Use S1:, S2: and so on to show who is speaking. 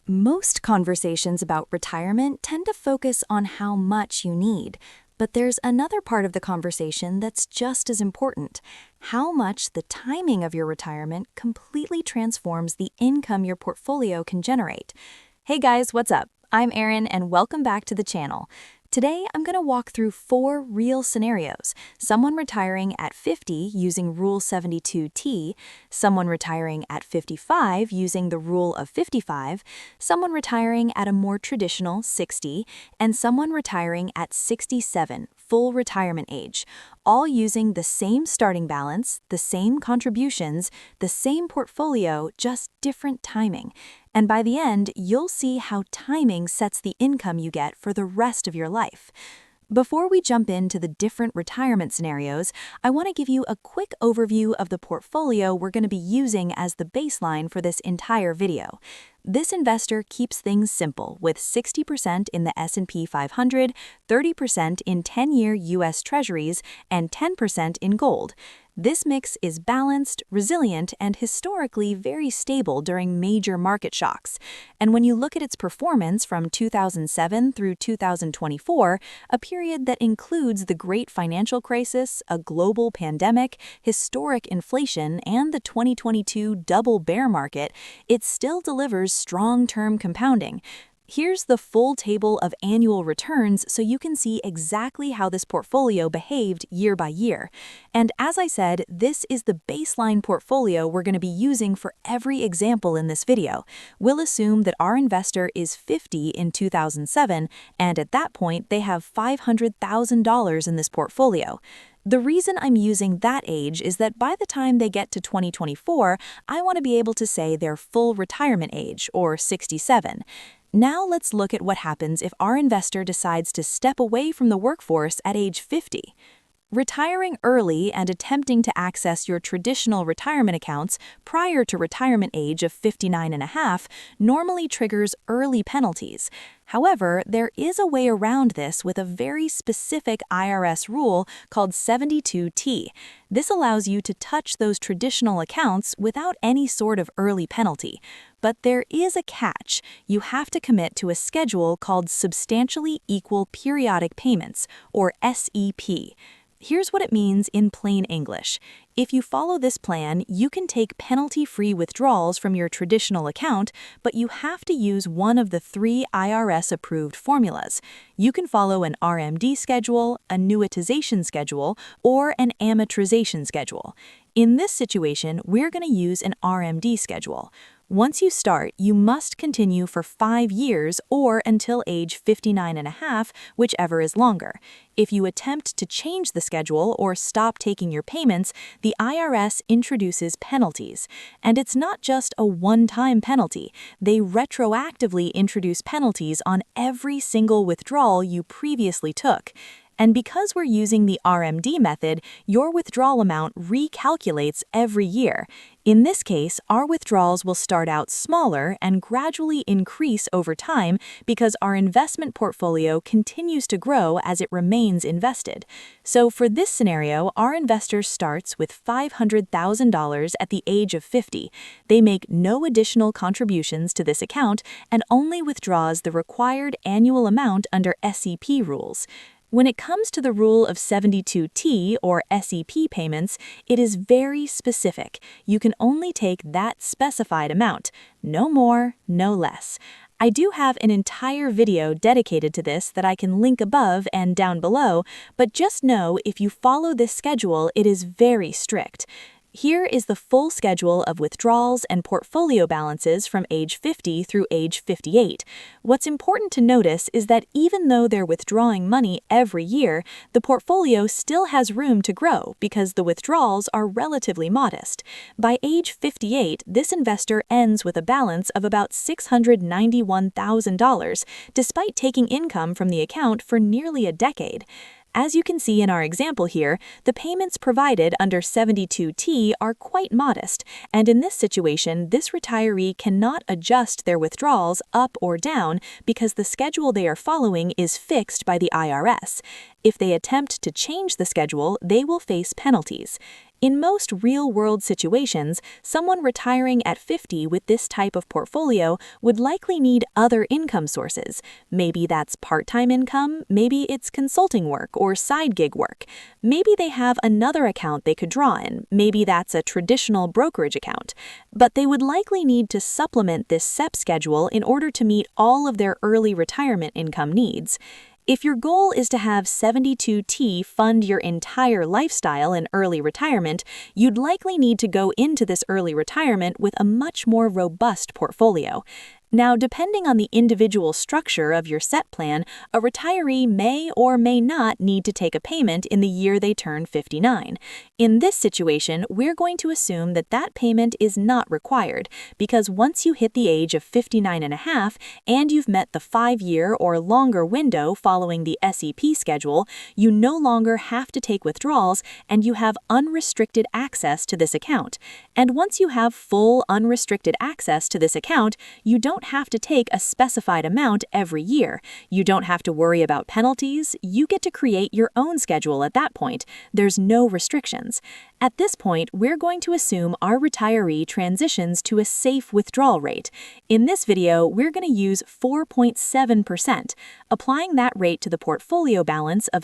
S1: Most conversations about retirement tend to focus on how much you need, but there's another part of the conversation that's just as important: how much the timing of your retirement completely transforms the income your portfolio can generate. Hey guys, what's up? I'm Erin, and welcome back to the channel. Today, I'm going to walk through 4 real scenarios: someone retiring at 50 using Rule 72T, someone retiring at 55 using the Rule of 55, someone retiring at a more traditional 60, and someone retiring at 67, full retirement age, all using the same starting balance, the same contributions, the same portfolio, just different timing. And by the end, you'll see how timing sets the income you get for the rest of your life. Before we jump into the different retirement scenarios, I want to give you a quick overview of the portfolio we're going to be using as the baseline for this entire video. This investor keeps things simple, with 60% in the S&P 500, 30% in 10-year U.S. Treasuries, and 10% in gold. This mix is balanced, resilient, and historically very stable during major market shocks. And when you look at its performance from 2007 through 2024, a period that includes the Great Financial Crisis, a global pandemic, historic inflation, and the 2022 double bear market, it still delivers strong term compounding. Here's the full table of annual returns so you can see exactly how this portfolio behaved year by year. And as I said, this is the baseline portfolio we're going to be using for every example in this video. We'll assume that our investor is 50 in 2007, and at that point they have $500,000 in this portfolio. The reason I'm using that age is that by the time they get to 2024, I want to be able to say their full retirement age, or 67. Now let's look at what happens if our investor decides to step away from the workforce at age 50. Retiring early and attempting to access your traditional retirement accounts prior to retirement age of 59.5 normally triggers early penalties. However, there is a way around this with a very specific IRS rule called 72T. This allows you to touch those traditional accounts without any sort of early penalty. But there is a catch. You have to commit to a schedule called Substantially Equal Periodic Payments, or SEP. Here's what it means in plain English. If you follow this plan, you can take penalty-free withdrawals from your traditional account, but you have to use one of the 3 IRS-approved formulas. You can follow an RMD schedule, a annuitization schedule, or an amortization schedule. In this situation, we're going to use an RMD schedule. Once you start, you must continue for 5 years or until age 59.5, whichever is longer. If you attempt to change the schedule or stop taking your payments, the IRS introduces penalties. And it's not just a one-time penalty. They retroactively introduce penalties on every single withdrawal you previously took. And because we're using the RMD method, your withdrawal amount recalculates every year. In this case, our withdrawals will start out smaller and gradually increase over time because our investment portfolio continues to grow as it remains invested. So for this scenario, our investor starts with $500,000 at the age of 50. They make no additional contributions to this account and only withdraws the required annual amount under SEP rules. When it comes to the Rule of 72T, or SEP payments, it is very specific. You can only take that specified amount, no more, no less. I do have an entire video dedicated to this that I can link above and down below, but just know if you follow this schedule, it is very strict. Here is the full schedule of withdrawals and portfolio balances from age 50 through age 58. What's important to notice is that even though they're withdrawing money every year, the portfolio still has room to grow because the withdrawals are relatively modest. By age 58, this investor ends with a balance of about $691,000, despite taking income from the account for nearly a decade. As you can see in our example here, the payments provided under 72T are quite modest, and in this situation, this retiree cannot adjust their withdrawals up or down because the schedule they are following is fixed by the IRS. If they attempt to change the schedule, they will face penalties.
S2: In most real-world situations, someone retiring at 50 with this type of portfolio would likely need other income sources. Maybe that's part-time income, maybe it's consulting work or side gig work. Maybe they have another account they could draw in, maybe that's a traditional brokerage account. But they would likely need to supplement this SEP schedule in order to meet all of their early retirement income needs. If your goal is to have 72T fund your entire lifestyle in early retirement, you'd likely need to go into this early retirement with a much more robust portfolio. Now, depending on the individual structure of your SEP plan, a retiree may or may not need to take a payment in the year they turn 59. In this situation, we're going to assume that that payment is not required, because once you hit the age of 59 and a half and you've met the 5-year or longer window following the SEP schedule, you no longer have to take withdrawals and you have unrestricted access to this account. And once you have full unrestricted access to this account, you don't have to take a specified amount every year. You don't have to worry about penalties. You get to create your own schedule at that point. There's no restrictions. At this point, we're going to assume our retiree transitions to a safe withdrawal rate. In this video, we're going to use 4.7%. Applying that rate to the portfolio balance of